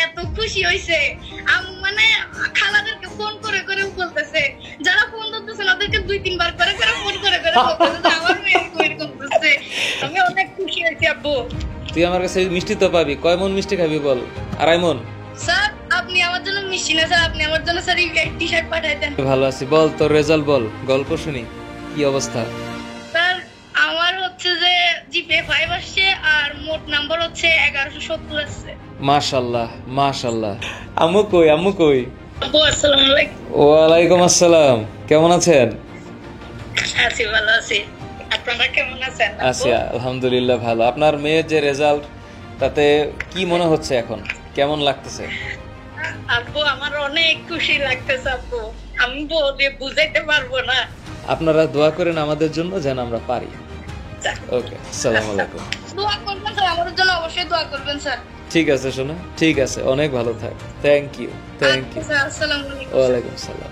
এত খুশি হয়েছে, মানে খালাদেরকে ফোন করে করে বলতেছে, যারা ফোন ধরতেছে না ওদেরকে 2-3 বার করে করে ফোন করে করে বলতেছে যে আমার মেয়ে এরকম করছে। আমি অনেক খুশি হয়েছি আব্বু। তুই আমার কাছে মিষ্টি তো পাবি, কয় মন মিষ্টি খাবি বল? 2.5 মন। স্যার আপনি আমার জন্য মিষ্টি না স্যার, আপনি আমার জন্য স্যার টি-শার্ট পাঠাই দেন। ভালো আছি, বল তোর রেজাল্ট বল, গল্প শুনি, কি অবস্থা? স্যার আমার হচ্ছে যে জিপিএ 5 আসছে আর মোট নাম্বার হচ্ছে 1170 আসছে। মাশাআল্লাহ মাশাআল্লাহ। আম্মু কই, আম্মু কই? আব্বু আসসালামু আলাইকুম। ওয়ালাইকুম আসসালাম, কেমন আছেন? আছি, ভালো আছি। আপনারা কেমন আছেন? আছি আলহামদুলিল্লাহ ভালো। আপনার মেয়ের যে রেজাল্ট, তাতে কি মনে হচ্ছে এখন, কেমন লাগতেছে? আব্বু আমার অনেক খুশি লাগতেছে আব্বু, আমি বলে বুঝাইতে পারবো না। আপনারা দোয়া করেন আমাদের জন্য যেন আমরা পারি। ওকে, আসসালামু আলাইকুম। দোয়া করবেন স্যার, আমাদের জন্য অবশ্যই দোয়া করবেন স্যার। ঠিক আছে শোনা, ঠিক আছে, অনেক ভালো থাক। Thank you, thank you. Sir আসসালামু আলাইকুম। ওয়ালাইকুম সালাম।